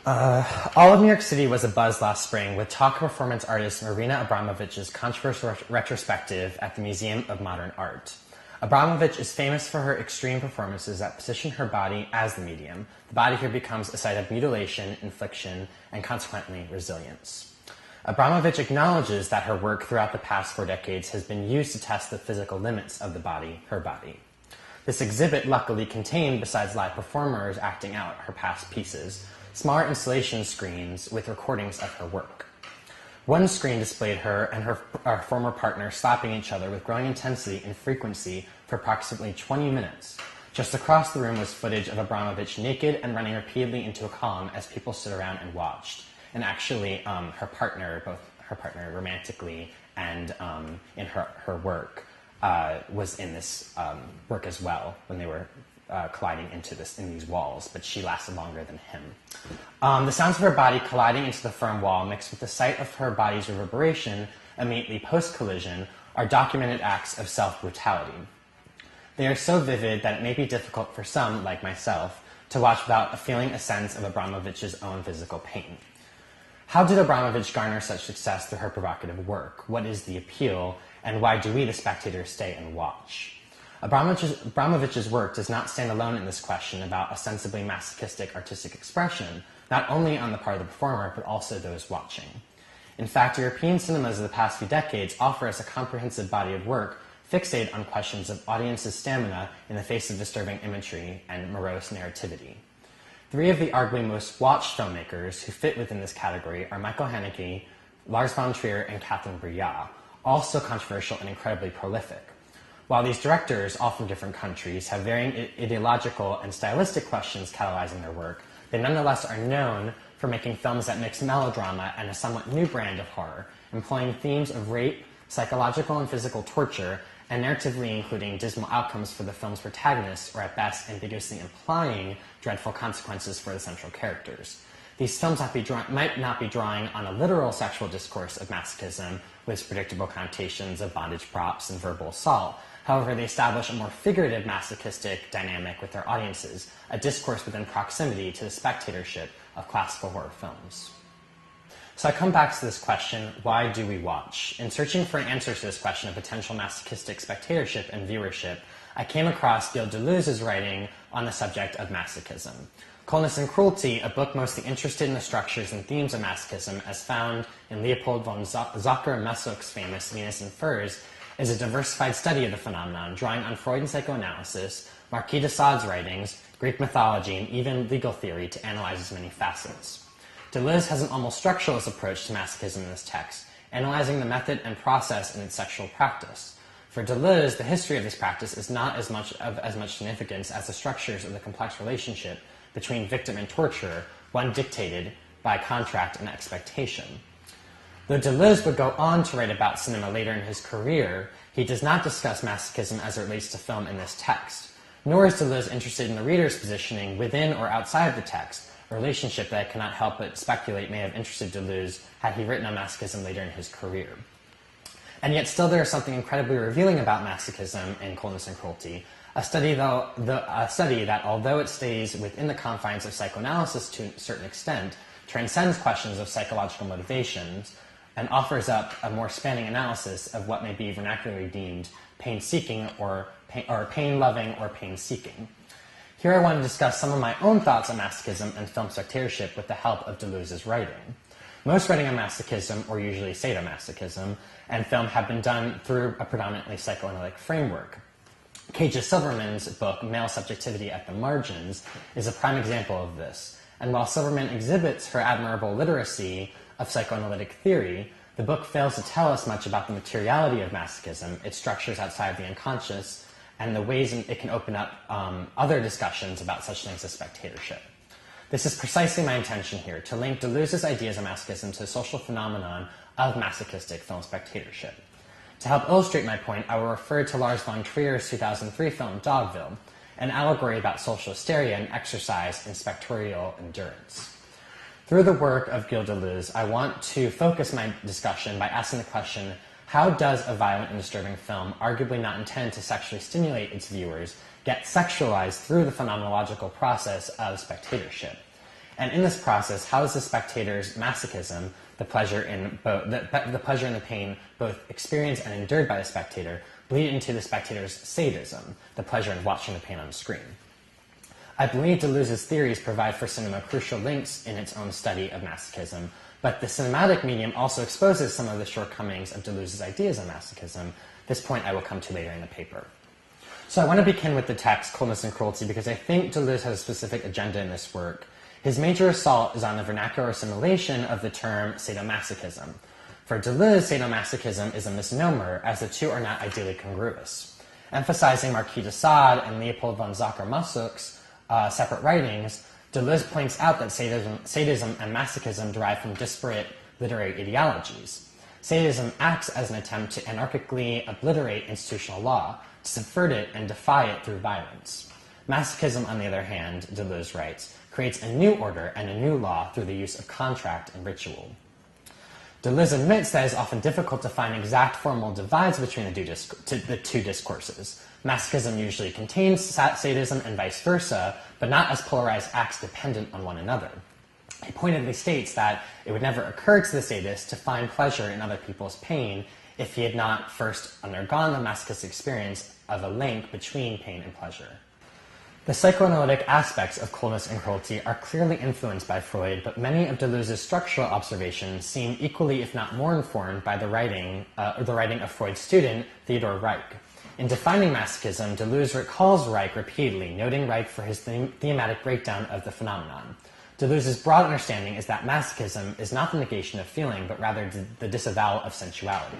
All of New York City was abuzz last spring with talk performance artist Marina Abramovich's controversial retrospective at the Museum of Modern Art. Abramovich is famous for her extreme performances that position her body as the medium. The body here becomes a site of mutilation, infliction, and consequently resilience. Abramovich acknowledges that her work throughout the past 4 decades has been used to test the physical limits of the body, her body. This exhibit luckily contained, besides live performers acting out her past pieces, smaller installation screens with recordings of her work. One screen displayed her and her former partner slapping each other with growing intensity and frequency for approximately 20 minutes. Just across the room was footage of Abramovich naked and running repeatedly into a column as people stood around and watched. And actually, her partner, both her partner romantically and in her work, was in this work as well when they were colliding in these walls, but she lasted longer than him. The sounds of her body colliding into the firm wall mixed with the sight of her body's reverberation immediately post-collision are documented acts of self-brutality. They are so vivid that it may be difficult for some, like myself, to watch without feeling a sense of Abramovich's own physical pain. How did Abramovich garner such success through her provocative work? What is the appeal, and why do we, the spectators, stay and watch? Abramovich's work does not stand alone in this question about ostensibly masochistic artistic expression, not only on the part of the performer, but also those watching. In fact, European cinemas of the past few decades offer us a comprehensive body of work fixated on questions of audience's stamina in the face of disturbing imagery and morose narrativity. 3 of the arguably most watched filmmakers who fit within this category are Michael Haneke, Lars von Trier, and Catherine Breillat, also controversial and incredibly prolific. While these directors, all from different countries, have varying ideological and stylistic questions catalyzing their work, they nonetheless are known for making films that mix melodrama and a somewhat new brand of horror, employing themes of rape, psychological and physical torture, and narratively including dismal outcomes for the film's protagonists, or at best ambiguously implying dreadful consequences for the central characters. These films might not be drawing on a literal sexual discourse of masochism with predictable connotations of bondage props and verbal assault. However, they establish a more figurative masochistic dynamic with their audiences, a discourse within proximity to the spectatorship of classical horror films. So I come back to this question, why do we watch? In searching for an answer to this question of potential masochistic spectatorship and viewership, I came across Gilles Deleuze's writing on the subject of masochism. Coldness and Cruelty, a book mostly interested in the structures and themes of masochism as found in Leopold von Sacher-Masoch's famous Venus in Furs, is a diversified study of the phenomenon, drawing on Freudian psychoanalysis, Marquis de Sade's writings, Greek mythology, and even legal theory to analyze its many facets. Deleuze has an almost structuralist approach to masochism in this text, analyzing the method and process in its sexual practice. For Deleuze, the history of this practice is not as much significance as the structures of the complex relationship between victim and torturer, one dictated by contract and expectation. Though Deleuze would go on to write about cinema later in his career, he does not discuss masochism as it relates to film in this text. Nor is Deleuze interested in the reader's positioning within or outside of the text, a relationship that I cannot help but speculate may have interested Deleuze had he written on masochism later in his career. And yet still there is something incredibly revealing about masochism in Coldness and Cruelty, a study that, although it stays within the confines of psychoanalysis to a certain extent, transcends questions of psychological motivations and offers up a more spanning analysis of what may be vernacularly deemed pain-seeking or pain-loving or pain-seeking. Here I want to discuss some of my own thoughts on masochism and film spectatorship with the help of Deleuze's writing. Most writing on masochism, or usually sadomasochism, and film have been done through a predominantly psychoanalytic framework. K.J. Silverman's book, Male Subjectivity at the Margins, is a prime example of this. And while Silverman exhibits her admirable literacy of psychoanalytic theory, the book fails to tell us much about the materiality of masochism, its structures outside of the unconscious, and the ways it can open up other discussions about such things as spectatorship. This is precisely my intention here, to link Deleuze's ideas of masochism to the social phenomenon of masochistic film spectatorship. To help illustrate my point, I will refer to Lars von Trier's 2003 film Dogville, an allegory about social hysteria and exercise in spectatorial endurance. Through the work of Gilles Deleuze, I want to focus my discussion by asking the question, how does a violent and disturbing film, arguably not intended to sexually stimulate its viewers, get sexualized through the phenomenological process of spectatorship? And in this process, how does the spectator's masochism, the pleasure in the pleasure and the pain both experienced and endured by the spectator, bleed into the spectator's sadism, the pleasure in watching the pain on the screen? I believe Deleuze's theories provide for cinema crucial links in its own study of masochism, but the cinematic medium also exposes some of the shortcomings of Deleuze's ideas on masochism. This point I will come to later in the paper. So I want to begin with the text, Coldness and Cruelty, because I think Deleuze has a specific agenda in this work. His major assault is on the vernacular assimilation of the term sadomasochism. For Deleuze, sadomasochism is a misnomer, as the two are not ideally congruous. Emphasizing Marquis de Sade and Leopold von Sacher-Masoch's separate writings, Deleuze points out that sadism and masochism derive from disparate literary ideologies. Sadism acts as an attempt to anarchically obliterate institutional law, to subvert it and defy it through violence. Masochism, on the other hand, Deleuze writes, creates a new order and a new law through the use of contract and ritual. Deleuze admits that it is often difficult to find exact formal divides between the two discourses. Masochism usually contains sadism and vice versa, but not as polarized acts dependent on one another. He pointedly states that it would never occur to the sadist to find pleasure in other people's pain if he had not first undergone the masochistic experience of a link between pain and pleasure. The psychoanalytic aspects of Coldness and Cruelty are clearly influenced by Freud, but many of Deleuze's structural observations seem equally, if not more, informed by the writing of Freud's student, Theodor Reich. In defining masochism, Deleuze recalls Reich repeatedly, noting Reich for his thematic breakdown of the phenomenon. Deleuze's broad understanding is that masochism is not the negation of feeling, but rather the disavowal of sensuality.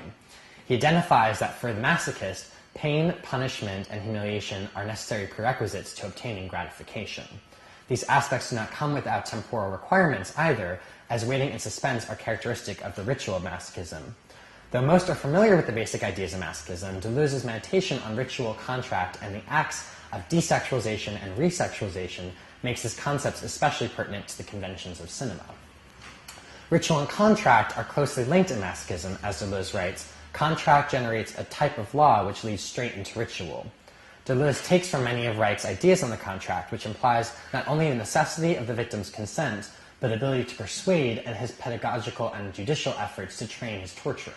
He identifies that for the masochist, pain, punishment, and humiliation are necessary prerequisites to obtaining gratification. These aspects do not come without temporal requirements either, as waiting and suspense are characteristic of the ritual of masochism. Though most are familiar with the basic ideas of masochism, Deleuze's meditation on ritual, contract, and the acts of desexualization and resexualization makes his concepts especially pertinent to the conventions of cinema. Ritual and contract are closely linked in masochism, as Deleuze writes. Contract generates a type of law which leads straight into ritual. Deleuze takes from many of Reich's ideas on the contract, which implies not only the necessity of the victim's consent, but ability to persuade and his pedagogical and judicial efforts to train his torturer.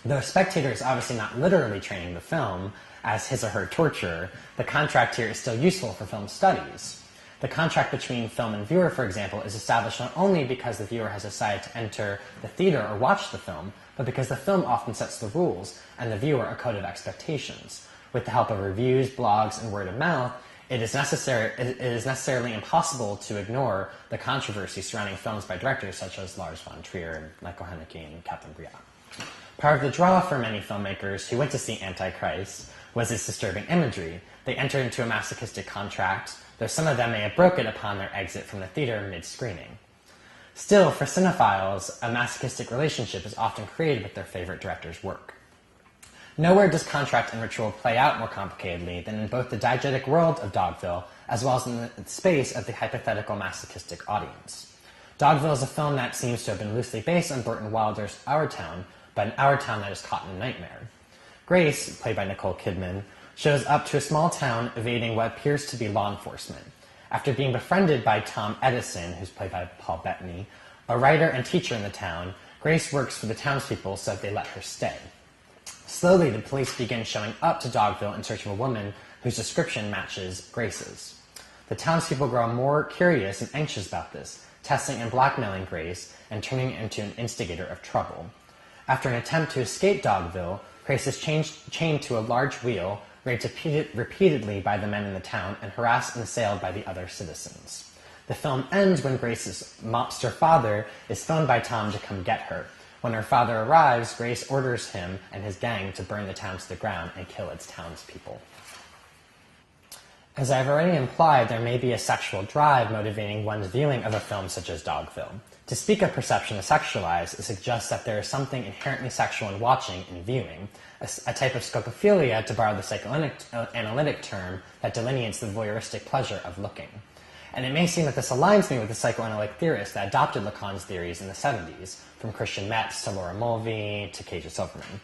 Though a spectator is obviously not literally training the film as his or her torturer, the contract here is still useful for film studies. The contract between film and viewer, for example, is established not only because the viewer has decided to enter the theater or watch the film, but because the film often sets the rules and the viewer a code of expectations. With the help of reviews, blogs, and word of mouth, it is necessarily impossible to ignore the controversy surrounding films by directors such as Lars von Trier and Michael Haneke and Catherine Breillat. Part of the draw for many filmmakers who went to see Antichrist was its disturbing imagery. They entered into a masochistic contract, though some of them may have broke it upon their exit from the theater mid-screening. Still, for cinephiles, a masochistic relationship is often created with their favorite director's work. Nowhere does contract and ritual play out more complicatedly than in both the diegetic world of Dogville as well as in the space of the hypothetical masochistic audience. Dogville is a film that seems to have been loosely based on Burton Wilder's Our Town, but an Our Town that is caught in a nightmare. Grace, played by Nicole Kidman, shows up to a small town evading what appears to be law enforcement. After being befriended by Tom Edison, who's played by Paul Bettany, a writer and teacher in the town, Grace works for the townspeople so that they let her stay. Slowly, the police begin showing up to Dogville in search of a woman whose description matches Grace's. The townspeople grow more curious and anxious about this, testing and blackmailing Grace and turning her into an instigator of trouble. After an attempt to escape Dogville, Grace is chained to a large wheel, raped repeatedly by the men in the town, and harassed and assailed by the other citizens. The film ends when Grace's mobster father is phoned by Tom to come get her. When her father arrives, Grace orders him and his gang to burn the town to the ground and kill its townspeople. As I've already implied, there may be a sexual drive motivating one's viewing of a film such as Dogville. To speak of perception as sexualized, it suggests that there is something inherently sexual in watching and viewing, a type of scopophilia, to borrow the psychoanalytic term, that delineates the voyeuristic pleasure of looking. And it may seem that this aligns me with the psychoanalytic theorists that adopted Lacan's theories in the 70s, from Christian Metz to Laura Mulvey to Kay Silverman.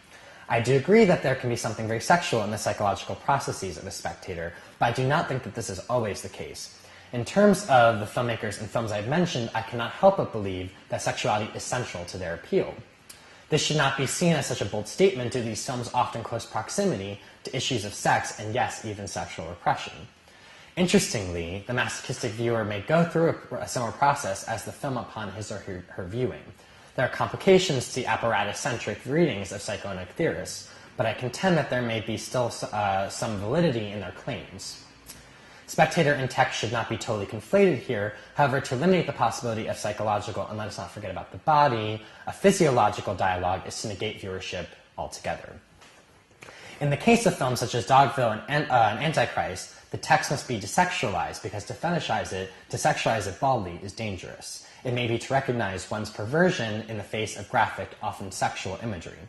I do agree that there can be something very sexual in the psychological processes of a spectator, but I do not think that this is always the case. In terms of the filmmakers and films I've mentioned, I cannot help but believe that sexuality is central to their appeal. This should not be seen as such a bold statement due to these films' often close proximity to issues of sex and, yes, even sexual repression. Interestingly, the masochistic viewer may go through a similar process as the film upon his or her viewing. There are complications to the apparatus-centric readings of psychoanalytic theorists, but I contend that there may be still some validity in their claims. Spectator and text should not be totally conflated here. However, to eliminate the possibility of psychological, and let us not forget about the body, a physiological dialogue is to negate viewership altogether. In the case of films such as Dogville and Antichrist, the text must be desexualized because to fetishize it, to sexualize it baldly, is dangerous. It may be to recognize one's perversion in the face of graphic, often sexual imagery.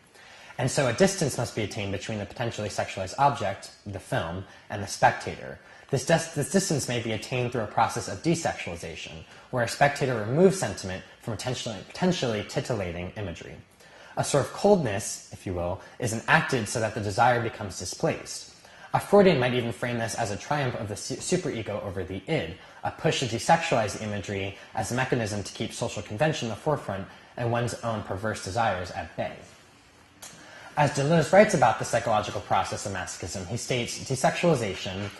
And so a distance must be attained between the potentially sexualized object, the film, and the spectator. This distance may be attained through a process of desexualization, where a spectator removes sentiment from potentially titillating imagery. A sort of coldness, if you will, is enacted so that the desire becomes displaced. A Freudian might even frame this as a triumph of the superego over the id, a push to desexualize the imagery as a mechanism to keep social convention in the forefront and one's own perverse desires at bay. As Deleuze writes about the psychological process of masochism, he states, desexualization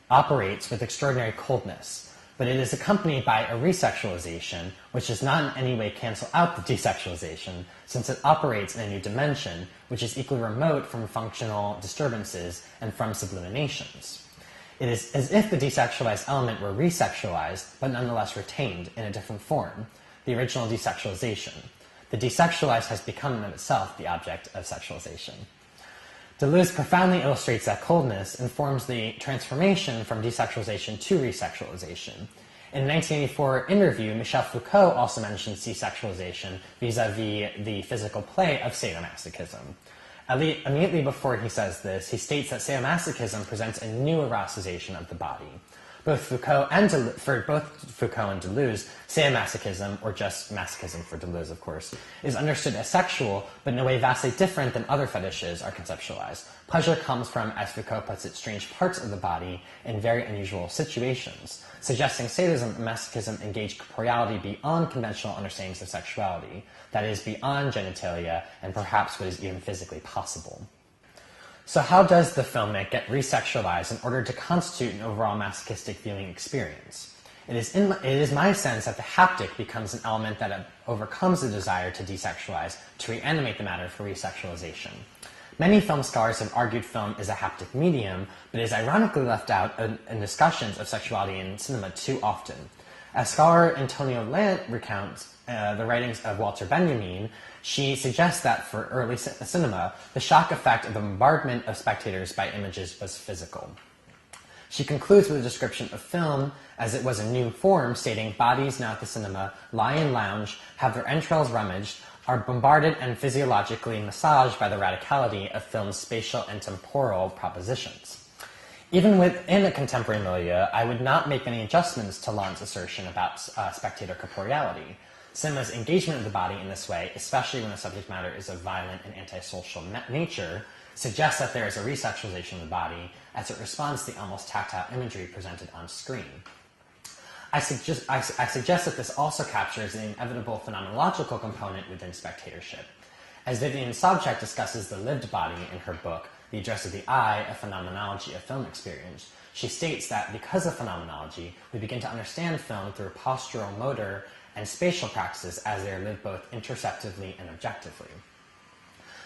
operates with extraordinary coldness, but it is accompanied by a resexualization, which does not in any way cancel out the desexualization, since it operates in a new dimension, which is equally remote from functional disturbances and from subliminations. It is as if the desexualized element were resexualized, but nonetheless retained in a different form, the original desexualization. The desexualized has become in itself the object of sexualization. Deleuze profoundly illustrates that coldness informs the transformation from desexualization to resexualization. In a 1984 interview, Michel Foucault also mentions desexualization vis-a-vis the physical play of sadomasochism. Immediately before he says this, he states that sadomasochism presents a new eroticization of the body. Both Foucault and Deleuze, sadomasochism, or just masochism for Deleuze, of course, is understood as sexual, but in a way vastly different than other fetishes are conceptualized. Pleasure comes from, as Foucault puts it, strange parts of the body in very unusual situations, suggesting sadism and masochism engage corporeality beyond conventional understandings of sexuality, that is, beyond genitalia and perhaps what is even physically possible. So how does the filmic get resexualized in order to constitute an overall masochistic viewing experience? It is my sense that the haptic becomes an element that overcomes the desire to desexualize, to reanimate the matter for resexualization. Many film scholars have argued film is a haptic medium, but is ironically left out in discussions of sexuality in cinema too often. As scholar Antonio Lant recounts the writings of Walter Benjamin, she suggests that for early cinema, the shock effect of the bombardment of spectators by images was physical. She concludes with a description of film as it was a new form, stating, bodies now at the cinema lie and lounge, have their entrails rummaged, are bombarded and physiologically massaged by the radicality of film's spatial and temporal propositions. Even within a contemporary milieu, I would not make any adjustments to Lant's assertion about spectator corporeality. Cinema's engagement of the body in this way, especially when the subject matter is of violent and antisocial nature, suggests that there is a resexualization of the body as it responds to the almost tactile imagery presented on screen. I suggest that this also captures the inevitable phenomenological component within spectatorship. As Vivian Sobchak discusses the lived body in her book, The Address of the Eye, A Phenomenology of Film Experience, she states that because of phenomenology, we begin to understand film through postural, motor, and spatial practices as they are lived both interceptively and objectively.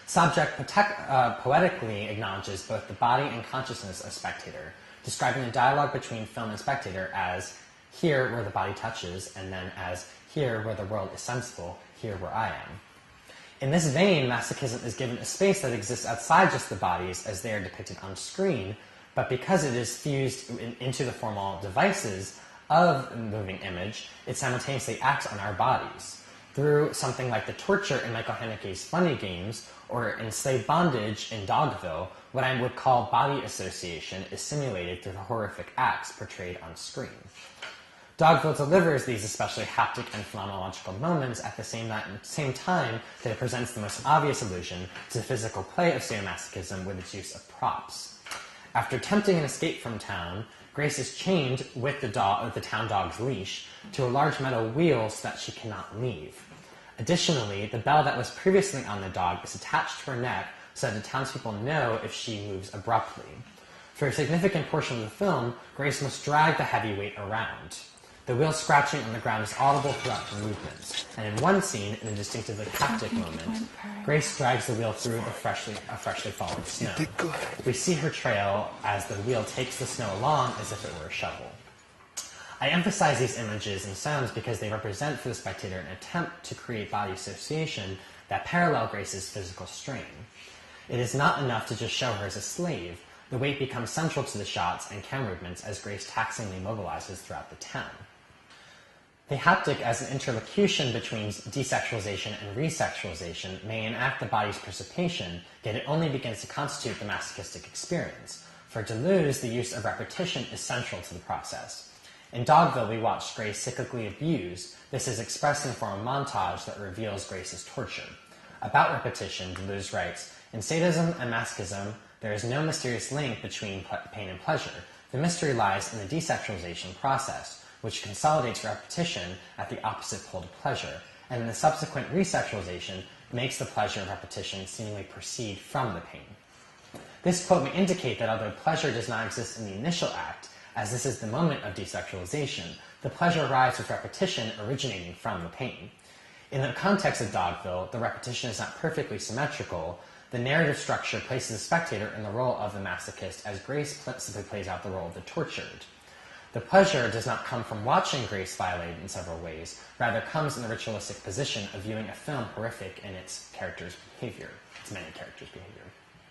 Sobchak poetically acknowledges both the body and consciousness of spectator, describing the dialogue between film and spectator as here where the body touches, and then as here where the world is sensible, here where I am. In this vein, masochism is given a space that exists outside just the bodies as they are depicted on screen, but because it is fused into the formal devices of moving image, it simultaneously acts on our bodies. Through something like the torture in Michael Haneke's Funny Games, or in slave bondage in Dogville, what I would call body association is simulated through the horrific acts portrayed on screen. Dogville delivers these especially haptic and phenomenological moments at the same time that it presents the most obvious allusion to the physical play of sadomasochism with its use of props. After attempting an escape from town, Grace is chained with the town dog's leash to a large metal wheel so that she cannot leave. Additionally, the bell that was previously on the dog is attached to her neck so that the townspeople know if she moves abruptly. For a significant portion of the film, Grace must drag the heavy weight around. The wheel scratching on the ground is audible throughout her movements, and in one scene, in a distinctively haptic moment, Grace drags the wheel through a freshly fallen snow. We see her trail as the wheel takes the snow along as if it were a shovel. I emphasize these images and sounds because they represent for the spectator an attempt to create body association that parallel Grace's physical strain. It is not enough to just show her as a slave. The weight becomes central to the shots and camera movements as Grace taxingly mobilizes throughout the town. The haptic as an interlocution between desexualization and resexualization may enact the body's participation, yet it only begins to constitute the masochistic experience. For Deleuze, the use of repetition is central to the process. In Dogville, we watched Grace cyclically abused. This is expressed in the form of montage that reveals Grace's torture. About repetition, Deleuze writes, "In sadism and masochism, there is no mysterious link between pain and pleasure. The mystery lies in the desexualization process, which consolidates repetition at the opposite pole to pleasure, and in the subsequent resexualization makes the pleasure of repetition seemingly proceed from the pain." This quote may indicate that although pleasure does not exist in the initial act, as this is the moment of desexualization, the pleasure arrives with repetition originating from the pain. In the context of Dogville, the repetition is not perfectly symmetrical. The narrative structure places the spectator in the role of the masochist as Grace simply plays out the role of the tortured. The pleasure does not come from watching Grace violated in several ways, rather comes in the ritualistic position of viewing a film horrific in its character's behavior, its many characters' behavior,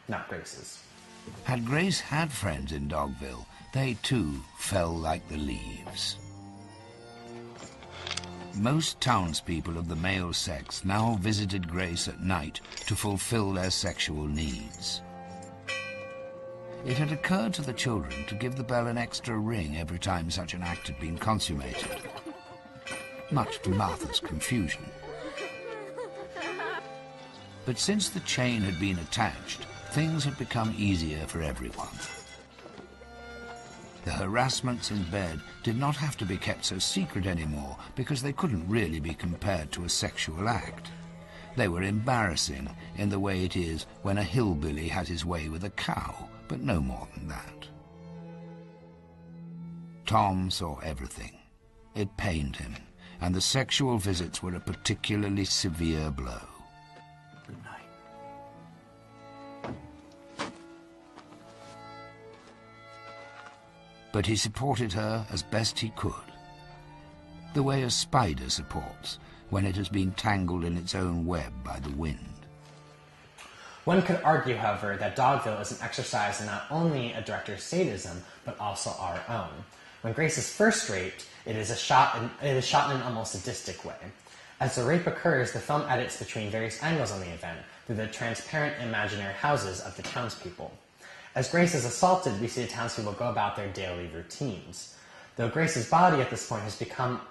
not Grace's. Had Grace had friends in Dogville, they too fell like the leaves. Most townspeople of the male sex now visited Grace at night to fulfill their sexual needs. It had occurred to the children to give the bell an extra ring every time such an act had been consummated, much to Martha's confusion. But since the chain had been attached, things had become easier for everyone. The harassments in bed did not have to be kept so secret anymore because they couldn't really be compared to a sexual act. They were embarrassing in the way it is when a hillbilly has his way with a cow, but no more than that. Tom saw everything. It pained him, and the sexual visits were a particularly severe blow. Good night. But he supported her as best he could, the way a spider supports when it has been tangled in its own web by the wind. One could argue, however, that Dogville is an exercise in not only a director's sadism, but also our own. When Grace is first raped, it is shot in an almost sadistic way. As the rape occurs, the film edits between various angles on the event through the transparent imaginary houses of the townspeople. As Grace is assaulted, we see the townspeople go about their daily routines. Though Grace's body at this point has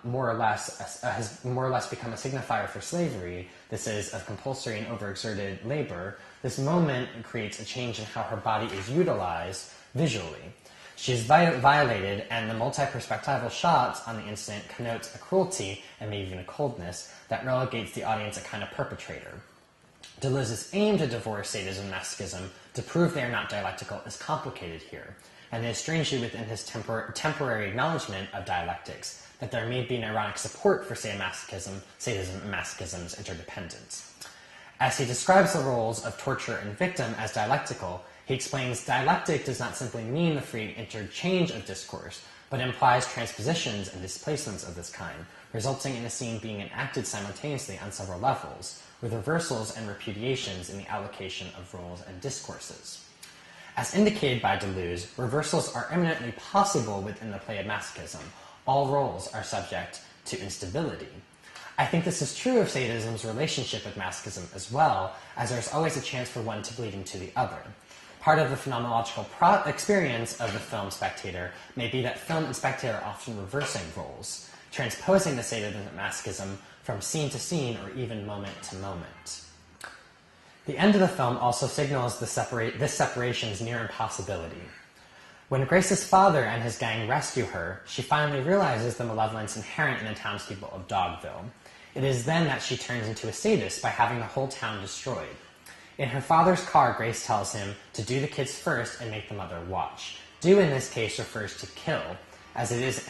more or less become a signifier for slavery, this is of compulsory and overexerted labor, this moment creates a change in how her body is utilized visually. She is violated, and the multi-perspectival shots on the incident connotes a cruelty and maybe even a coldness that relegates the audience a kind of perpetrator. Deleuze's aim to divorce sadism and masochism to prove they are not dialectical is complicated here, and it is strangely within his temporary acknowledgement of dialectics that there may be an ironic support for sadism and masochism's interdependence. As he describes the roles of torture and victim as dialectical, he explains dialectic does not simply mean the free interchange of discourse, but implies transpositions and displacements of this kind, resulting in a scene being enacted simultaneously on several levels, with reversals and repudiations in the allocation of roles and discourses. As indicated by Deleuze, reversals are eminently possible within the play of masochism. All roles are subject to instability. I think this is true of sadism's relationship with masochism as well, as there is always a chance for one to bleed into the other. Part of the phenomenological experience of the film Spectator may be that film and spectator are often reversing roles, transposing the sadism and masochism from scene to scene or even moment to moment. The end of the film also signals this separation's near impossibility. When Grace's father and his gang rescue her, she finally realizes the malevolence inherent in the townspeople of Dogville. It is then that she turns into a sadist by having the whole town destroyed. In her father's car, Grace tells him to do the kids first and make the mother watch. Do in this case refers to kill, as it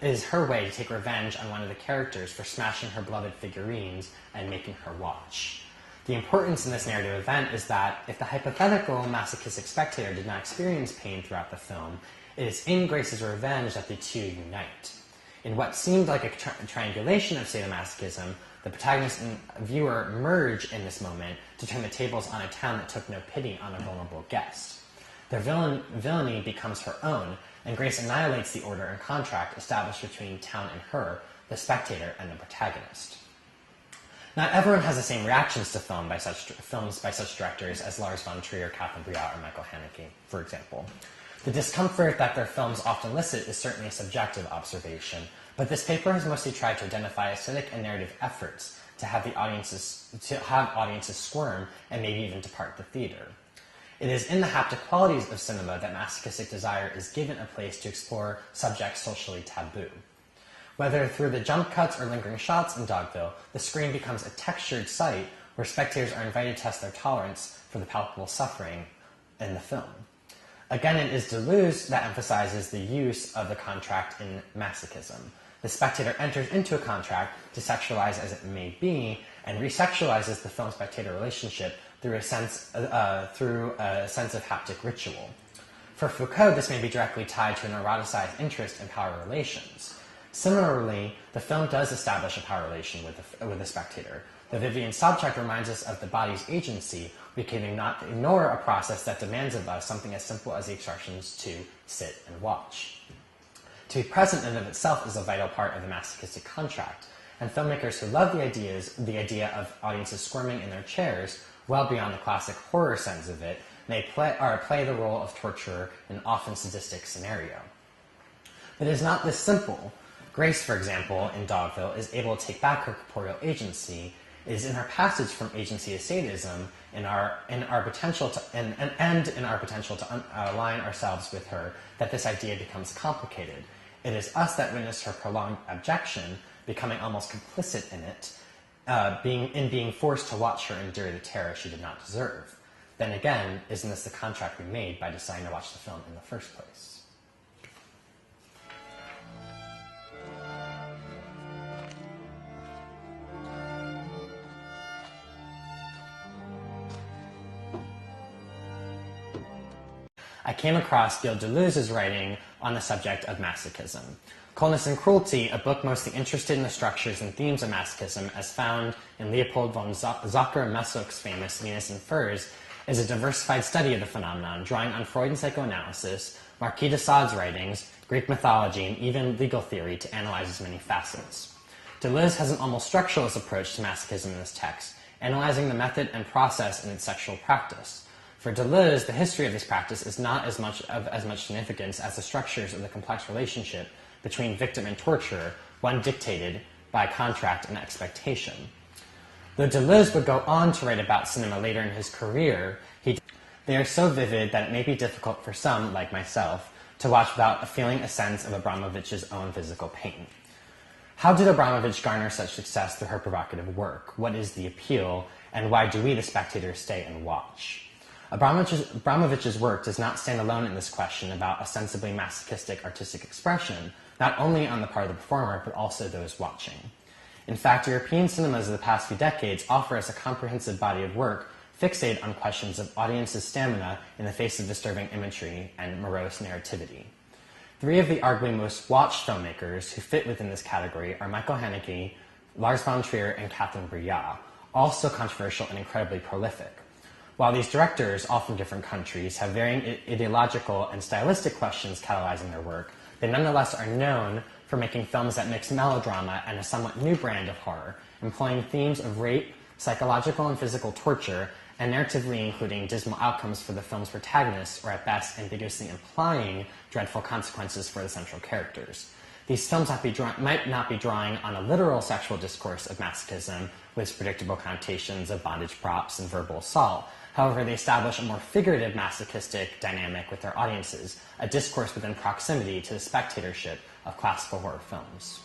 is her way to take revenge on one of the characters for smashing her beloved figurines and making her watch. The importance in this narrative event is that if the hypothetical masochistic spectator did not experience pain throughout the film, it is in Grace's revenge that the two unite. In what seemed like a triangulation of sadomasochism, the protagonist and viewer merge in this moment to turn the tables on a town that took no pity on a vulnerable guest. Their villainy becomes her own, and Grace annihilates the order and contract established between town and her, the spectator and the protagonist. Not everyone has the same reactions to films by such directors as Lars von Trier, Catherine Breillat, or Michael Haneke, for example. The discomfort that their films often elicit is certainly a subjective observation, but this paper has mostly tried to identify aesthetic and narrative efforts to have audiences squirm and maybe even depart the theater. It is in the haptic qualities of cinema that masochistic desire is given a place to explore subjects socially taboo. Whether through the jump cuts or lingering shots in Dogville, the screen becomes a textured site where spectators are invited to test their tolerance for the palpable suffering in the film. Again, it is Deleuze that emphasizes the use of the contract in masochism. The spectator enters into a contract, desexualized as it may be, and resexualizes the film-spectator relationship through a sense of haptic ritual. For Foucault, this may be directly tied to an eroticized interest in power relations. Similarly, the film does establish a power relation with the spectator. The Vivian subject reminds us of the body's agency. We can not ignore a process that demands of us something as simple as the instructions to sit and watch. To be present in and of itself is a vital part of the masochistic contract, and filmmakers who love the idea of audiences squirming in their chairs, well beyond the classic horror sense of it, may play the role of torturer in an often sadistic scenario. But it is not this simple. Grace, for example, in Dogville, is able to take back her corporeal agency. It is in her passage from agency to sadism, in our potential to align ourselves with her, that this idea becomes complicated. It is us that witness her prolonged abjection, becoming almost complicit in it, being forced to watch her endure the terror she did not deserve. Then again, isn't this the contract we made by deciding to watch the film in the first place? I came across Gilles Deleuze's writing on the subject of masochism. Coldness and Cruelty, a book mostly interested in the structures and themes of masochism as found in Leopold von Zucker-Messock's famous Venus in Furs, is a diversified study of the phenomenon, drawing on Freudian psychoanalysis, Marquis de Sade's writings, Greek mythology, and even legal theory to analyze its many facets. Deleuze has an almost structuralist approach to masochism in this text, analyzing the method and process in its sexual practice. For Deleuze, the history of this practice is not as much significance as the structures of the complex relationship between victim and torturer, one dictated by contract and expectation. Though Deleuze would go on to write about cinema later in his career, they are so vivid that it may be difficult for some, like myself, to watch without feeling a sense of Abramovich's own physical pain. How did Abramovich garner such success through her provocative work? What is the appeal, and why do we, the spectators, stay and watch? Abramovich's work does not stand alone in this question about ostensibly masochistic artistic expression, not only on the part of the performer, but also those watching. In fact, European cinemas of the past few decades offer us a comprehensive body of work fixated on questions of audience's stamina in the face of disturbing imagery and morose narrativity. Three of the arguably most watched filmmakers who fit within this category are Michael Haneke, Lars von Trier, and Catherine Breillat, also controversial and incredibly prolific. While these directors, all from different countries, have varying ideological and stylistic questions catalyzing their work, they nonetheless are known for making films that mix melodrama and a somewhat new brand of horror, employing themes of rape, psychological and physical torture, and narratively including dismal outcomes for the film's protagonists, or at best ambiguously implying dreadful consequences for the central characters. These films might not be drawing on a literal sexual discourse of masochism with its predictable connotations of bondage props and verbal assault. However, they establish a more figurative masochistic dynamic with their audiences, a discourse within proximity to the spectatorship of classical horror films.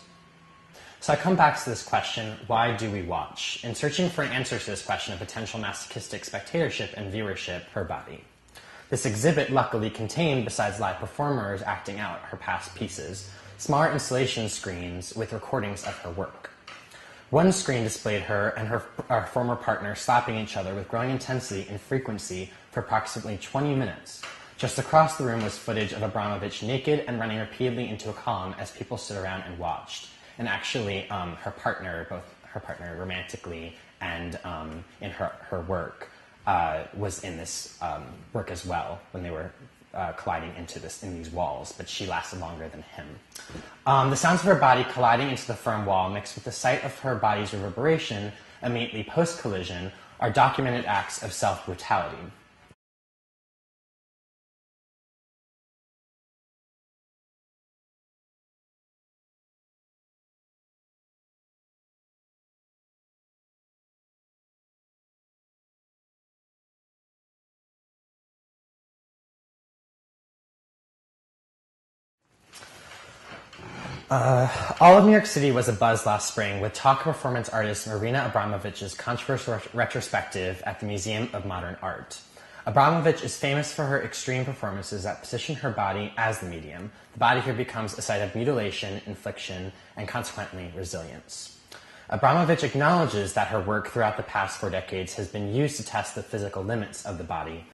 So I come back to this question, why do we watch? In searching for an answer to this question of potential masochistic spectatorship and viewership, her body. This exhibit luckily contained, besides live performers acting out her past pieces, smaller installation screens with recordings of her work. One screen displayed her and her former partner slapping each other with growing intensity and frequency for approximately 20 minutes. Just across the room was footage of Abramovich naked and running repeatedly into a column as people stood around and watched. And actually, her partner, both her partner romantically and in her work, was in this work as well when they were colliding in these walls, but she lasted longer than him. The sounds of her body colliding into the firm wall, mixed with the sight of her body's reverberation immediately post-collision, are documented acts of self-brutality. All of New York City was abuzz last spring with talk of performance artist Marina Abramovich's controversial retrospective at the Museum of Modern Art. Abramovich is famous for her extreme performances that position her body as the medium. The body here becomes a site of mutilation, infliction, and consequently resilience. Abramovich acknowledges that her work throughout the past 4 decades has been used to test the physical limits of the body,